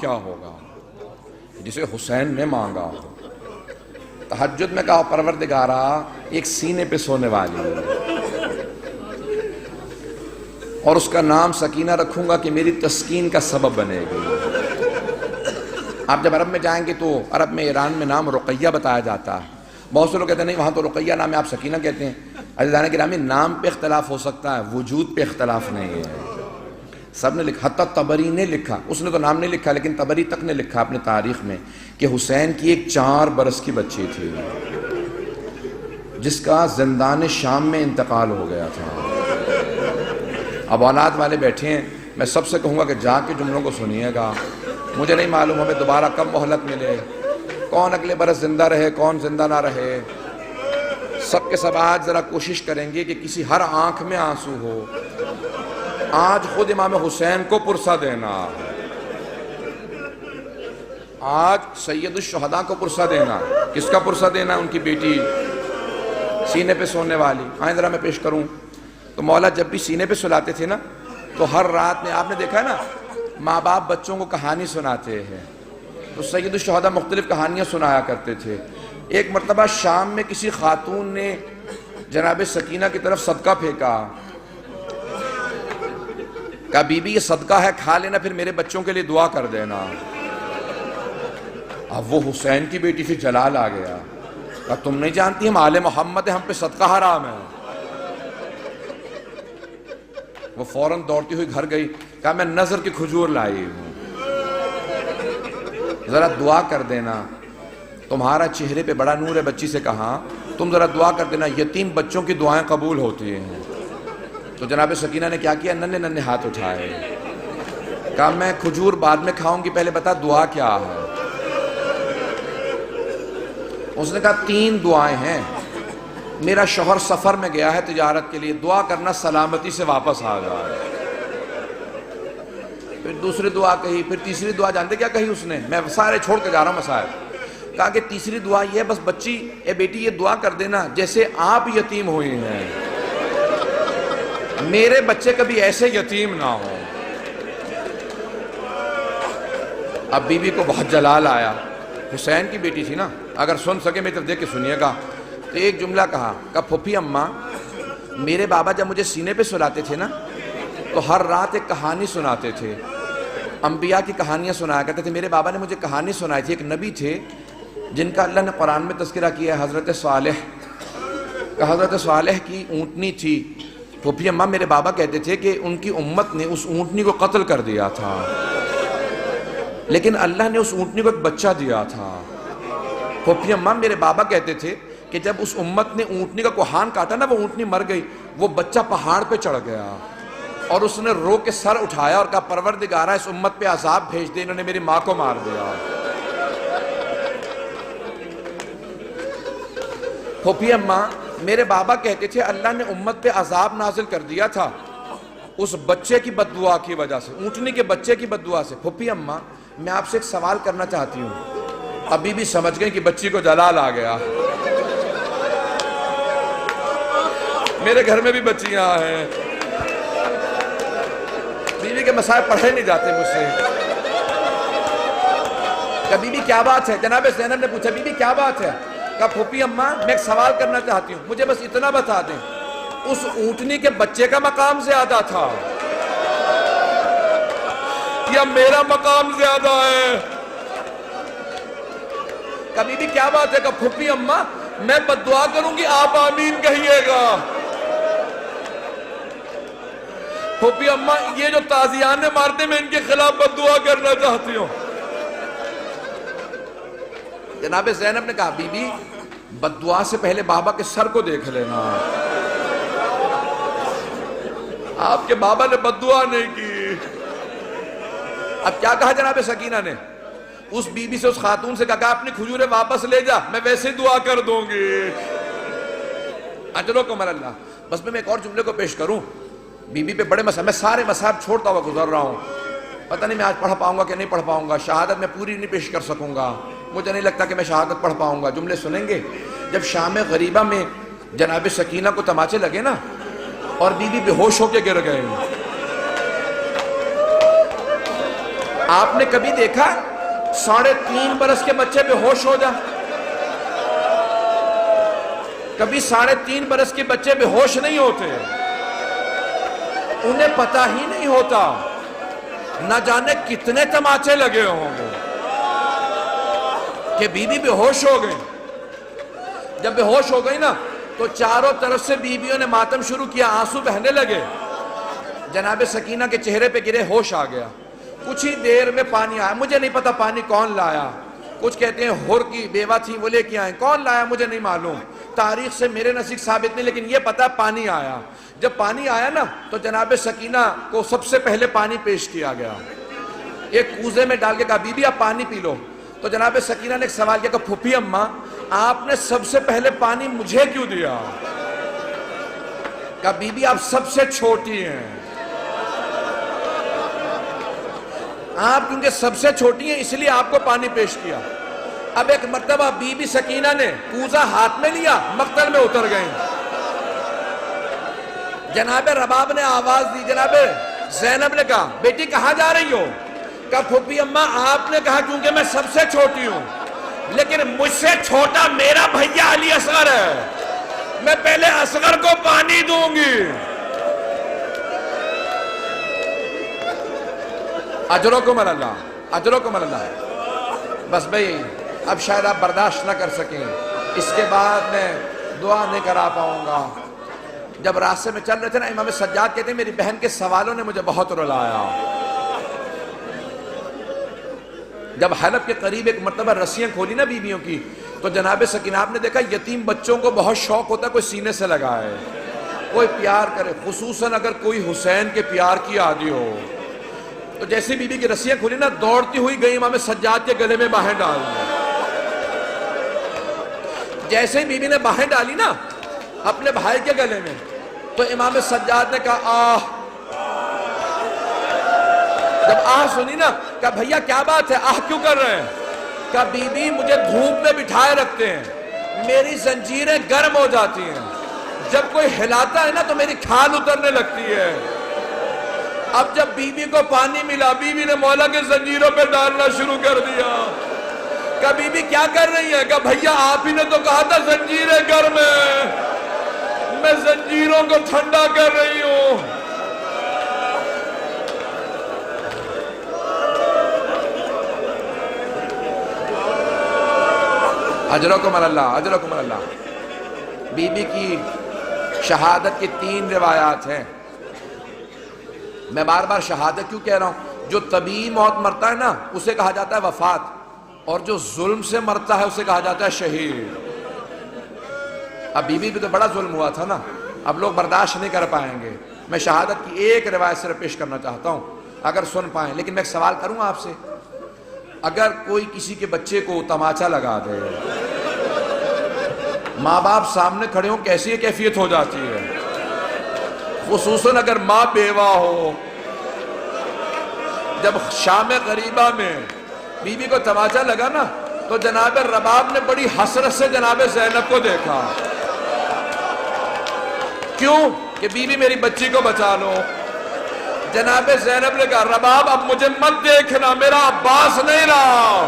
کیا ہوگا جسے حسین نے مانگا. تہجد میں کہا پروردگارا ایک سینے پہ سونے والی اور اس کا نام سکینہ رکھوں گا کہ میری تسکین کا سبب بنے گی. آپ جب عرب میں جائیں گے تو عرب میں ایران میں نام رقیہ بتایا جاتا ہے. بہت سے لوگ کہتے ہیں نہیں وہاں تو رقیہ نام ہے آپ سکینہ کہتے ہیں. عزیزان گرامی نام پہ اختلاف ہو سکتا ہے وجود پہ اختلاف نہیں ہے. سب نے لکھا حتیٰ طبری نے لکھا, اس نے تو نام نہیں لکھا لیکن طبری تک نے لکھا اپنے تاریخ میں کہ حسین کی ایک 4 برس کی بچی تھی جس کا زندان شام میں انتقال ہو گیا تھا. اب اولاد والے بیٹھے ہیں, میں سب سے کہوں گا کہ جا کے جملوں کو سنیے گا. مجھے نہیں معلوم ہمیں دوبارہ کب مہلت ملے, کون اگلے برس زندہ رہے کون زندہ نہ رہے. سب کے سب آج ذرا کوشش کریں گے کہ کسی ہر آنکھ میں آنسو ہو. آج خود امام حسین کو پرسہ دینا, آج سید الشہداء کو پرسہ دینا. کس کا پرسہ دینا؟ ان کی بیٹی سینے پہ سونے والی. آئیں ذرا میں پیش کروں. تو مولا جب بھی سینے پہ سلاتے تھے نا تو ہر رات میں آپ نے دیکھا ہے نا ماں باپ بچوں کو کہانی سناتے ہیں تو سید الشہداء مختلف کہانیاں سنایا کرتے تھے. ایک مرتبہ شام میں کسی خاتون نے جناب سکینہ کی طرف صدقہ پھینکا, کہا بی بی یہ صدقہ ہے کھا لینا پھر میرے بچوں کے لیے دعا کر دینا. اب وہ حسین کی بیٹی سے جلال آ گیا, کہا تم نہیں جانتی ہم آل محمد ہیں, ہم پہ صدقہ حرام ہے. وہ فوراً دوڑتی ہوئی گھر گئی, کہا میں نظر کی کھجور لائی ہوں ذرا دعا کر دینا, تمہارا چہرے پہ بڑا نور ہے. بچی سے کہا تم ذرا دعا کر دینا, یتیم بچوں کی دعائیں قبول ہوتی ہیں. تو جناب سکینہ نے کیا کیا, ننھے ننھے ہاتھ اٹھائے, کہا میں کھجور بعد میں کھاؤں گی, پہلے بتا دعا کیا ہے. اس نے کہا 3 دعائیں ہیں. میرا شوہر سفر میں گیا ہے تجارت کے لیے, دعا کرنا سلامتی سے واپس آ جائے. پھر دوسری دعا کہی, پھر تیسری دعا جانتے کیا کہی اس نے, میں سارے چھوڑ کے جا رہا ہوں مسائل. کہا کہ تیسری دعا یہ ہے بس بچی اے بیٹی یہ دعا کر دینا جیسے آپ یتیم ہوئی ہیں میرے بچے کبھی ایسے یتیم نہ ہوں. اب بی بی کو بہت جلال آیا, حسین کی بیٹی تھی نا, اگر سن سکے میری طرف دیکھ کے سنیے گا. تو ایک جملہ کہا پھوپھی اماں میرے بابا جب مجھے سینے پہ سلاتے تھے نا تو ہر رات ایک کہانی سناتے تھے, انبیاء کی کہانیاں سنایا کرتے تھے. میرے بابا نے مجھے کہانی سنائی تھی, ایک نبی تھے جن کا اللہ نے قرآن میں تذکرہ کیا ہے, حضرت صالح کا. حضرت صالح کی اونٹنی تھی. پھوپھی اماں میرے بابا کہتے تھے کہ ان کی امت نے اس اونٹنی کو قتل کر دیا تھا لیکن اللہ نے اس اونٹنی کو ایک بچہ دیا تھا. پھوپھی اماں میرے بابا کہتے تھے کہ جب اس امت نے اونٹنی کا کوہان کاٹا نا, وہ اونٹنی مر گئی, وہ بچہ پہاڑ پہ چڑھ گیا اور اس نے رو کے سر اٹھایا اور کہا پروردگارا اس امت پہ عذاب بھیج دے, انہوں نے میری ماں کو مار دیا. پھوپھی اماں میرے بابا کہتے تھے اللہ نے امت پہ عذاب نازل کر دیا تھا اس بچے کی بد دعا کی وجہ سے, اونٹنی کے بچے کی بد دعا سے. پھوپھی اماں میں آپ سے ایک سوال کرنا چاہتی ہوں. ابھی بھی سمجھ گئے کہ بچی کو جلال آ گیا. میرے گھر میں بھی بچیاں ہیں, بیوی کے مسائل پڑھے نہیں جاتے مجھ سے. کہ بیوی کیا بات ہے؟ جناب زینب نے پوچھا بیوی کیا بات ہے؟ کہا پھوپھی اماں میں ایک سوال کرنا چاہتی ہوں, مجھے بس اتنا بتا دیں اس اونٹنی کے بچے کا مقام زیادہ تھا یا میرا مقام زیادہ ہے؟ کہا بیوی کیا بات ہے؟ کہا پھوپھی اماں میں بد دعا کروں گی آپ آمین کہیے گا. پھوپھی اماں یہ جو تازیانے مارتے میں ان کے خلاف بد دعا کرنا چاہتی ہوں. جناب زینب نے کہا بی بی بد دعا سے پہلے بابا کے سر کو دیکھ لینا. آپ کے بابا نے بد دعا نہیں کی. اب کیا کہا جناب سکینہ نے؟ اس بی بی سے اس خاتون سے کہا اپنی کھجوریں واپس لے جا, میں ویسے دعا کر دوں گی. اجرکم اللہ. بس میں ایک اور جملے کو پیش کروں. بی بی پہ بڑے مسائل, میں سارے مسائل چھوڑتا ہوا گزر رہا ہوں. پتہ نہیں میں آج پڑھ پاؤں گا کہ نہیں پڑھ پاؤں گا, شہادت میں پوری نہیں پیش کر سکوں گا, مجھے نہیں لگتا کہ میں شہادت پڑھ پاؤں گا. جملے سنیں گے. جب شام غریبہ میں جناب سکینہ کو تماچے لگے نا اور بی بی بے ہوش ہو کے گر گئے, آپ نے کبھی دیکھا 3.5 برس کے بچے بے ہوش ہو جا؟ کبھی 3.5 برس کے بچے بے ہوش نہیں ہوتے، انہیں پتہ ہی نہیں ہوتا، نہ جانے کتنے تماچے لگے ہوں گے کہ بیوی بے ہوش ہو گئی۔ جب بے ہوش ہو گئی نا تو چاروں طرف سے بیویوں نے ماتم شروع کیا، آنسو بہنے لگے، جناب سکینہ کے چہرے پہ گرے، ہوش آ گیا۔ کچھ ہی دیر میں پانی آیا، مجھے نہیں پتا پانی کون لایا، کچھ کہتے ہیں ہر کی بیوہ تھی وہ لے کے آئیں، کون لایا مجھے نہیں معلوم، تاریخ سے میرے نزدیک ثابت نہیں، لیکن یہ پتا پانی آیا۔ جب پانی آیا نا تو جناب سکینہ کو سب سے پہلے پانی پیش کیا گیا، ایک کوزے میں ڈال کے کہا بی بی آپ پانی پی لو۔ تو جناب سکینہ نے ایک سوال کیا کہ پھوپھی اماں آپ نے سب سے پہلے پانی مجھے کیوں دیا؟ کہا بی بی آپ سب سے چھوٹی ہیں، آپ کیونکہ سب سے چھوٹی ہیں اس لیے آپ کو پانی پیش کیا۔ اب ایک مرتبہ بی بی سکینہ نے کوزہ ہاتھ میں لیا، مقتل میں اتر گئیں۔ جناب رباب نے آواز دی، جناب زینب نے کہا بیٹی کہاں جا رہی ہو؟ کہا پھوپھی اماں آپ نے کہا کیونکہ میں سب سے چھوٹی ہوں، لیکن مجھ سے چھوٹا میرا بھیا علی اصغر ہے، میں پہلے اصغر کو پانی دوں گی۔ اجرکم اللہ، اجرکم اللہ۔ بس بھئی اب شاید آپ برداشت نہ کر سکیں، اس کے بعد میں دعا نہیں کرا پاؤں گا۔ جب راستے میں چل رہے تھے نا، امام سجاد کہتے ہیں میری بہن کے سوالوں نے مجھے بہت رلایا۔ جب حلب کے قریب ایک مرتبہ رسیاں کھولی نا بیویوں کی، تو جناب سکینہ آپ نے دیکھا یتیم بچوں کو بہت شوق ہوتا ہے کوئی سینے سے لگائے، کوئی پیار کرے، خصوصاً اگر کوئی حسین کے پیار کی عادی ہو۔ تو جیسے بی بی کی رسیاں کھولی نا، دوڑتی ہوئی گئی امام سجاد کے گلے میں باہیں ڈال دی۔ جیسے ہی بی بی نے باہیں ڈالی نا اپنے بھائی کے گلے میں، تو امام سجاد نے کہا آہ۔ جب آہ سنی نا، کہا بھیا کیا بات ہے، آہ کیوں کر رہے ہیں؟ کہا بی بی مجھے دھوپ میں بٹھائے رکھتے ہیں، میری زنجیریں گرم ہو جاتی ہیں، جب کوئی ہلاتا ہے نا تو میری کھال اترنے لگتی ہے۔ اب جب بی بی کو پانی ملا، بی بی نے مولا کے زنجیروں پہ ڈالنا شروع کر دیا۔ کہا بی بی کیا کر رہی ہیں؟ کہا بھیا آپ ہی نے تو کہا تھا زنجیریں گرم ہیں، میں زنجیروں کو ٹھنڈا کر رہی ہوں۔ اجرکم اللہ، اجرکم اللہ۔ بی بی کی شہادت کی 3 روایات ہیں۔ میں بار بار شہادت کیوں کہہ رہا ہوں؟ جو طبیعی موت مرتا ہے نا اسے کہا جاتا ہے وفات، اور جو ظلم سے مرتا ہے اسے کہا جاتا ہے شہید۔ اب بی بی بھی تو بڑا ظلم ہوا تھا نا، اب لوگ برداشت نہیں کر پائیں گے۔ میں شہادت کی ایک روایت صرف پیش کرنا چاہتا ہوں اگر سن پائیں، لیکن میں ایک سوال کروں آپ سے، اگر کوئی کسی کے بچے کو تماچا لگا دے، ماں باپ سامنے کھڑے ہوں کیسی کیفیت ہو جاتی ہے؟ خصوصاً اگر ماں بیوہ ہو۔ جب شام غریبہ میں بی بی کو تماچا لگا نا تو جناب رباب نے بڑی حسرت سے جناب زینب کو دیکھا، کیوں کہ بی بی میری بچی کو بچا لو۔ جناب زینب نے کہا رباب اب مجھے مت دیکھنا، میرا عباس نہیں رہا۔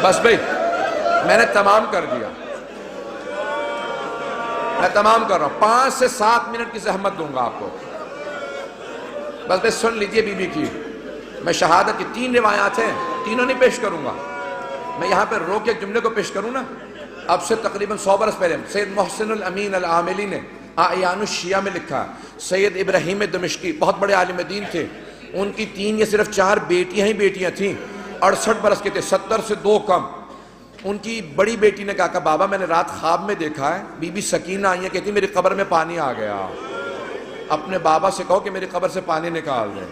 بس بھئی میں نے تمام کر دیا، میں تمام کر رہا ہوں، 5 سے 7 منٹ کی زحمت دوں گا آپ کو۔ بس بھئی سن لیجئے بی بی کی، میں شہادت کی 3 روایات ہیں، تینوں نہیں پیش کروں گا، میں یہاں پہ روک ایک جملے کو پیش کروں نا۔ اب سے تقریباً 100 برس پہلے سید محسن الامین العاملی نے اعیان الشیعہ میں لکھا، سید ابراہیم دمشقی بہت بڑے عالم دین تھے، ان کی 3 یا صرف 4 بیٹیاں ہی بیٹیاں تھیں، 68 برس کے تھے، 70 سے 2 کم۔ ان کی بڑی بیٹی نے کہا کہ بابا میں نے رات خواب میں دیکھا ہے بی بی سکینہ آئی ہے، کہتی میری قبر میں پانی آ گیا، اپنے بابا سے کہو کہ میری قبر سے پانی نکال دیں۔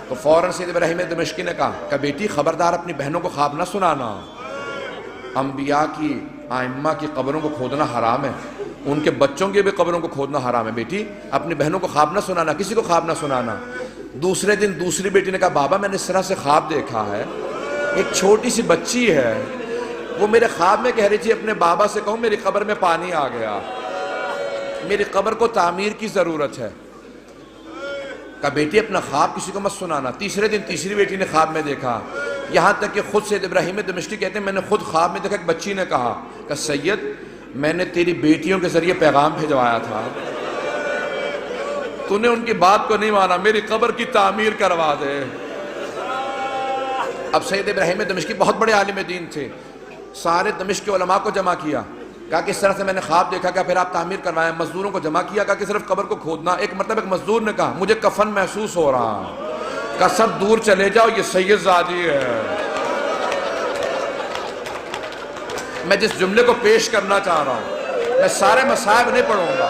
تو فوراً سید ابراہیم دمشقی نے کہا کہ بیٹی خبردار اپنی بہنوں کو خواب نہ سنانا، انبیاء کی ائمہ کی قبروں کو کھودنا حرام ہے، ان کے بچوں کی بھی قبروں کو کھودنا حرام ہے، بیٹی اپنی بہنوں کو خواب نہ سنانا، کسی کو خواب نہ سنانا۔ دوسرے دن دوسری بیٹی نے کہا بابا میں نے اس طرح سے خواب دیکھا ہے، ایک چھوٹی سی بچی ہے، وہ میرے خواب میں کہہ رہی تھی اپنے بابا سے کہوں میری قبر میں پانی آ گیا۔ میری قبر کو تعمیر کی ضرورت ہے. کہا بیٹی اپنا خواب کسی کو مت سنانا. تیسرے دن تیسری بیٹی نے خواب میں دیکھا. یہاں تک کہ خود سید ابراہیم دمشقی کہتے ہیں میں نے خود خواب میں دیکھا ایک بچی نے کہا کہ سید میں نے تیری بیٹیوں کے ذریعے پیغام بھیجوایا تھا, تو نے ان کی بات کو نہیں مانا, میری قبر کی تعمیر کروا دے. اب سید ابراہیم دمشقی بہت بڑے عالم دین تھے, سارے دمشق کے علماء کو جمع کیا, کہا کہ اس طرح سے میں نے خواب دیکھا, کہ پھر آپ تعمیر کروائیں. مزدوروں کو جمع کیا, کہا کہ صرف قبر کو کھودنا. ایک مرتبہ ایک مزدور نے کہا مجھے کفن محسوس ہو رہا, کہا سب دور چلے جاؤ یہ سید زادی ہے. میں جس جملے کو پیش کرنا چاہ رہا ہوں, میں سارے مصائب نہیں پڑھوں گا.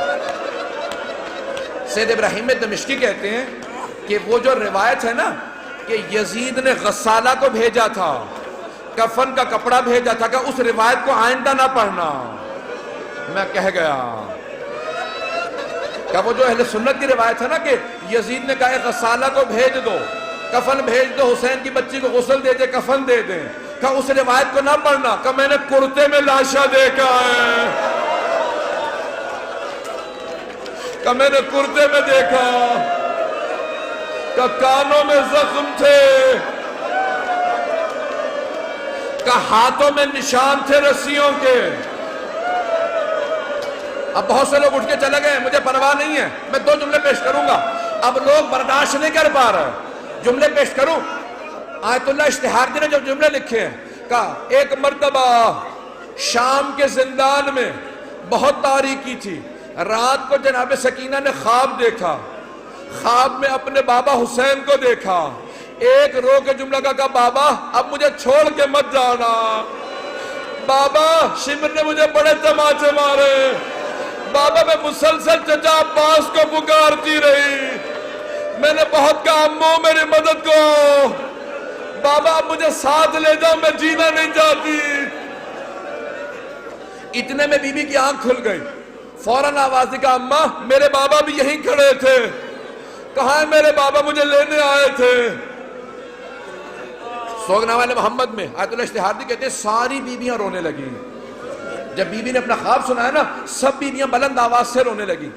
سید ابراہیم دمشقی کہتے ہیں کہ وہ جو روایت ہے نا کہ یزید نے غسالہ کو بھیجا تھا, کفن کا کپڑا بھیجا تھا, کہ اس روایت کو آئندہ نہ پڑھنا. میں کہہ گیا کہ وہ جو اہل سنت کی روایت ہے نا کہ یزید نے کہا غسالہ کو بھیج دو, کفن بھیج دو, حسین کی بچی کو غسل دے دے, کفن دے دیں, کہ اس روایت کو نہ پڑھنا, کہ میں نے کرتے میں لاشا دیکھا ہے, کہ میں نے کرتے میں دیکھا, کہ کانوں میں زخم تھے, کہ ہاتھوں میں نشان تھے رسیوں کے. اب بہت سے لوگ اٹھ کے چلے گئے, مجھے پرواہ نہیں ہے, میں 2 جملے پیش کروں گا. اب لوگ برداشت نہیں کر پا رہے, جملے پیش کروں. آیت اللہ اشتہاردی نے جو جملے لکھے ہیں, کہا ایک مرتبہ شام کے زندان میں بہت تاریکی تھی, رات کو جناب سکینہ نے خواب دیکھا, خواب میں اپنے بابا حسین کو دیکھا. ایک رو کے جملہ کہا بابا اب مجھے چھوڑ کے مت جانا, بابا شمر نے مجھے بڑے تماچے مارے, بابا میں مسلسل چچا عباس کو پکارتی رہی, میں نے بہت کہا امو میری مدد کو, بابا اب مجھے ساتھ لے جاؤ, میں جینا نہیں چاہتی. اتنے میں بی بی کی آنکھ کھل گئی, فوراً آواز دی, کہا اماں میرے بابا بھی یہیں کھڑے تھے. کہاں ہے میرے بابا, مجھے لینے آئے تھے. سوگنامہ محمد میں آیت اللہ اشتہاردی کہتے ہیں ساری بیویاں رونے لگیں. جب بی بی نے اپنا خواب سنا ہے نا, سب بیویاں بلند آواز سے رونے لگیں.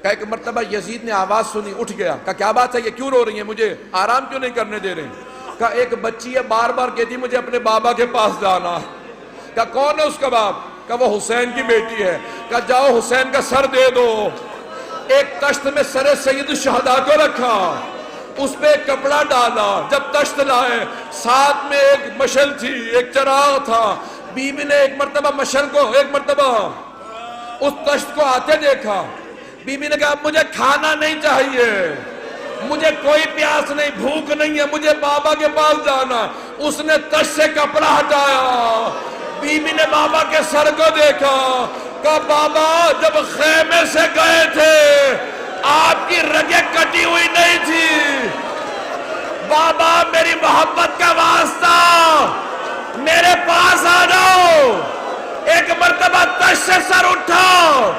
کہا ایک مرتبہ یزید نے آواز سنی, اٹھ گیا, کہا کیا بات ہے, یہ کیوں رو رہی ہیں, مجھے آرام کیوں نہیں کرنے دے رہے. کہا ایک بچی ہے بار بار کہتی مجھے اپنے بابا کے پاس جانا. کہا کون ہے اس کا باپ, کہا وہ حسین کی بیٹی ہے. کہا جاؤ حسین کا سر دے دو. ایک تشت میں سر سید الشہداء کو رکھا, اس پہ ایک کپڑا ڈالا. جب تشت لائے ساتھ میں ایک مشل تھی, ایک چراغ تھا. بی بی نے ایک مرتبہ مشل کو, ایک مرتبہ اس تشت کو آتے دیکھا. بی بی نے کہا اب مجھے کھانا نہیں چاہیے, مجھے کوئی پیاس نہیں, بھوک نہیں ہے, مجھے بابا کے پاس جانا. اس نے تشت سے کپڑا ہٹایا, بی بی نے بابا کے سر کو دیکھا, کہا بابا جب خیمے سے گئے تھے آپ کی رگیں کٹی ہوئی نہیں تھی, بابا میری محبت کا واسطہ میرے پاس آ جاؤ. ایک مرتبہ تشت سے سر اٹھا,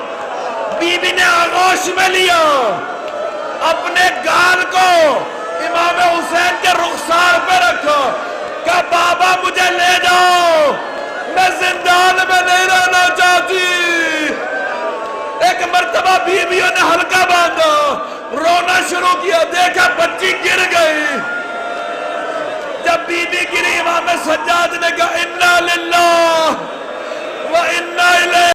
بی بی نے آغوش میں لیا, اپنے گال کو امام حسین کے رخسار پہ رکھا, کہا بابا مجھے لے جاؤ, میں زندان میں نہیں رہنا چاہتی. ایک مرتبہ بیویوں نے ہلکا باندھا, رونا شروع کیا, دیکھا بچی گر گئی. جب بی بی گری امام سجاد نے کہا انا للہ و انا الیہ